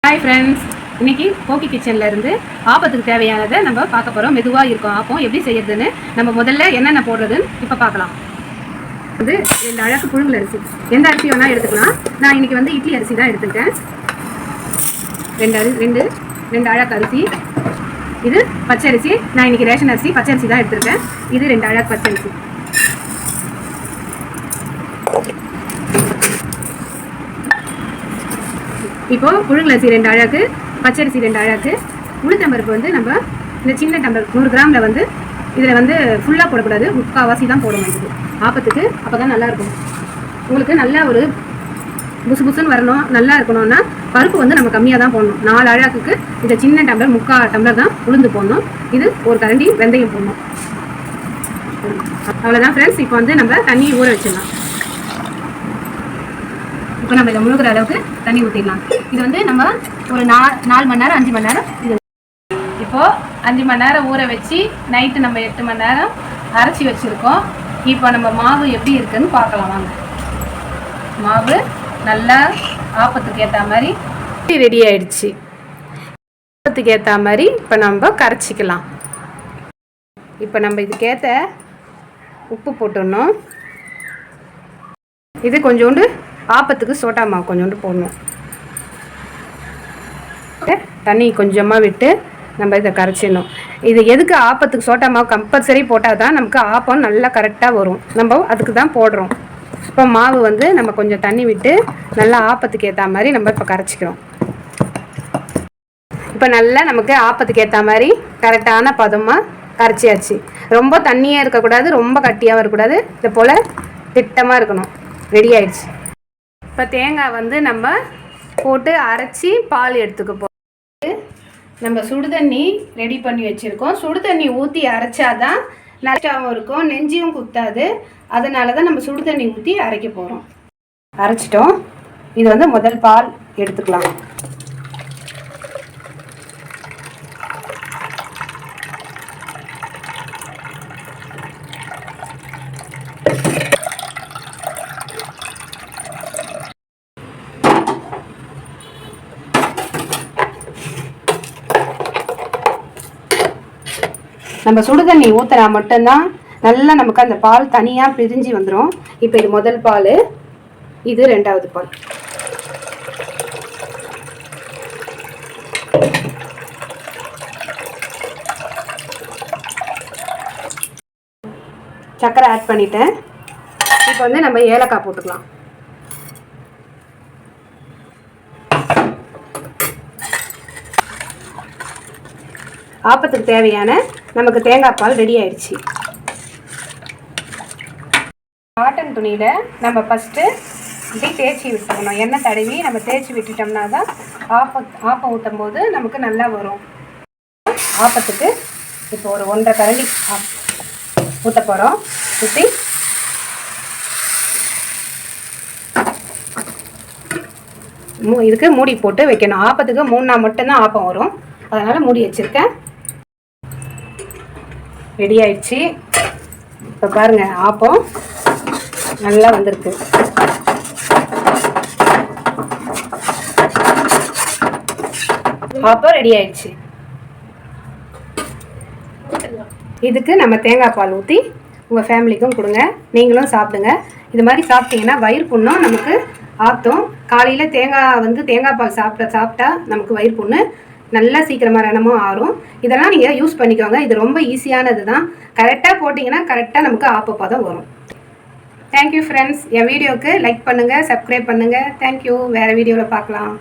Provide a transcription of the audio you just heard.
Hi friends, இன்றைக்கி போக்கி கிச்சனில் இருந்து ஆப்பத்துக்கு தேவையானதை நம்ம பார்க்க போகிறோம். மெதுவாக இருக்கும் ஆப்பம் எப்படி செய்யறதுன்னு நம்ம முதல்ல என்னென்ன போடுறதுன்னு இப்போ பார்க்கலாம். வந்து 2 அழகு புழுங்கல் அரிசி, எந்த அரிசி வேணால் எடுத்துக்கலாம். நான் இன்றைக்கி வந்து இட்லி அரிசி தான் எடுத்துருக்கேன். 2 அழகு அரிசி. இது பச்சரிசி, நான் இன்றைக்கி ரேஷன் அரிசி பச்சரிசி தான் எடுத்துருக்கேன். இது 2 அழகு பச்சரிசி. இப்போது புழுங்கல் அரிசி 2 அழகு, பச்சரிசி 2 அழகு. உளுத்தம்பருப்பு வந்து நம்ம இந்த சின்ன டம்ளர் 100 கிராமில் வந்து இதில் வந்து ஃபுல்லாக போடக்கூடாது, 3/4 தான் போட வேண்டியது ஆப்பத்துக்கு. அப்போ தான் நல்லாயிருக்கும். உங்களுக்கு நல்லா ஒரு புசு புசுன்னு வரணும், நல்லா இருக்கணும்னா பருப்பு வந்து நம்ம கம்மியாக தான் போடணும். 4 அழகுக்கு இந்த சின்ன டம்ளர் 3/4 டம்ளர் தான் உளுந்து போடணும். இது ஒரு கரண்டி வெந்தயம் போடணும். அவ்வளோதான் ஃப்ரெண்ட்ஸ். இப்போ வந்து நம்ம தண்ணியை ஊற வச்சிடலாம். இப்போ நம்ம இதை முழுகிற அளவுக்கு தண்ணி ஊற்றிடலாம். இது வந்து நம்ம ஒரு 4 மணி நேரம் 5 மணி நேரம் இது இப்போது 5 மணி நேரம் ஊற வச்சு நைட்டு நம்ம 8 மணி நேரம் அரைச்சி வச்சுருக்கோம். இப்போ நம்ம மாவு எப்படி இருக்குதுன்னு பார்க்கலாம் வாங்க. மாவு நல்லா ஆப்பத்துக்கு ஏற்ற மாதிரி ரெடி ஆயிடுச்சு. ஆப்பத்துக்கு ஏற்ற மாதிரி இப்போ நம்ம கரைச்சிக்கலாம். இப்போ நம்ம இதுக்கேற்ற உப்பு போட்டுடணும். இது கொஞ்சோண்டு ஆப்பத்துக்கு சோட்டா மாவு கொஞ்சோண்டு போடணும். தண்ணி கொஞ்சமாக விட்டு நம்ம இதை கரைச்சிடணும். இது எதுக்கு ஆப்பத்துக்கு சோட்டா மாவு கம்பல்சரி போட்டால் தான் நமக்கு ஆப்பம் நல்லா கரெக்டாக வரும். நம்ம அதுக்கு தான் போடுறோம். இப்போ மாவு வந்து நம்ம கொஞ்சம் தண்ணி விட்டு நல்லா ஆப்பத்துக்கு ஏற்ற மாதிரி நம்ம இப்போ கரைச்சிக்கிறோம். இப்போ நல்லா நமக்கு ஆப்பத்துக்கு ஏற்ற மாதிரி கரெக்டான பதமாக கரைச்சியாச்சு. ரொம்ப தண்ணியாக இருக்கக்கூடாது, ரொம்ப கட்டியாகவும் இருக்கக்கூடாது. இது போல் திட்டமாக இருக்கணும். ரெடி ஆயிடுச்சு. இப்போ தேங்காய் வந்து நம்ம போட்டு அரைச்சி பால் எடுத்துக்க போகிறோம். நம்ம சுடுதண்ணி ரெடி பண்ணி வச்சுருக்கோம். சுடுதண்ணி ஊற்றி அரைச்சாதான் நல்லாவும் இருக்கும், நெஞ்சியும் குத்தாது. அதனால தான் நம்ம சுடுதண்ணி ஊற்றி அரைக்க போகிறோம். அரைச்சிட்டோம். இது வந்து முதல் பால் எடுத்துக்கலாம். நம்ம சுடுதண்ணி ஊற்றினா மட்டும்தான் நல்லா நமக்கு அந்த பால் தனியாக பிரிஞ்சு வந்துடும். இப்போ இது முதல் பால், இது 2வது பால். சர்க்கரை ஆட் பண்ணிட்டேன். இப்போ வந்து நம்ம ஏலக்காய் போட்டுக்கலாம். ஆப்பத்துக்கு தேவையான நமக்கு தேங்காய் பால் ரெடி ஆயிடுச்சு. காட்டன் துணியில் நம்ம ஃபஸ்ட்டு இப்படி தேய்ச்சி விட்டுக்கணும். எண்ணெய் தடவி நம்ம தேய்ச்சி விட்டுட்டோம்னா தான் ஆப்பம் ஊற்றும் போது நமக்கு நல்லா வரும். ஆப்பத்துக்கு இப்போ ஒரு 1.5 கரண்டி ஊற்ற போகிறோம். ஊற்றி இதுக்கு மூடி போட்டு வைக்கணும். ஆப்பத்துக்கு 3 நாள் மட்டும்தான் ஆப்பம் வரும், அதனால் மூடி வச்சுருக்கேன். ரெடி ஆயிடுச்சு. இப்போ பாருங்கள், ஆப்பம் நல்லா வந்திருக்கு. ஆப்பம் ரெடி ஆயிடுச்சு. இதுக்கு நம்ம தேங்காய் பால் ஊற்றி உங்கள் ஃபேமிலிக்கும் கொடுங்க, நீங்களும் சாப்பிடுங்க. இது மாதிரி சாப்பிட்டீங்கன்னா வயிறு புண்ணும் நமக்கு ஆற்றும். காலையில் தேங்காய் பால் சாப்பிட்டா நமக்கு வயிறு புண்ணு நல்லா சீக்கிரமாக ரணமும் ஆறும். இதெல்லாம் நீங்கள் யூஸ் பண்ணிக்கோங்க. இது ரொம்ப ஈஸியானது தான். கரெக்டாக போட்டிங்கன்னா கரெக்டாக நமக்கு ஆப்பப்பதம் வரும். Thank you friends. என் வீடியோவுக்கு லைக் பண்ணுங்கள், சப்ஸ்கிரைப் பண்ணுங்கள். தேங்க்யூ. வேறு வீடியோவில் பார்க்கலாம்.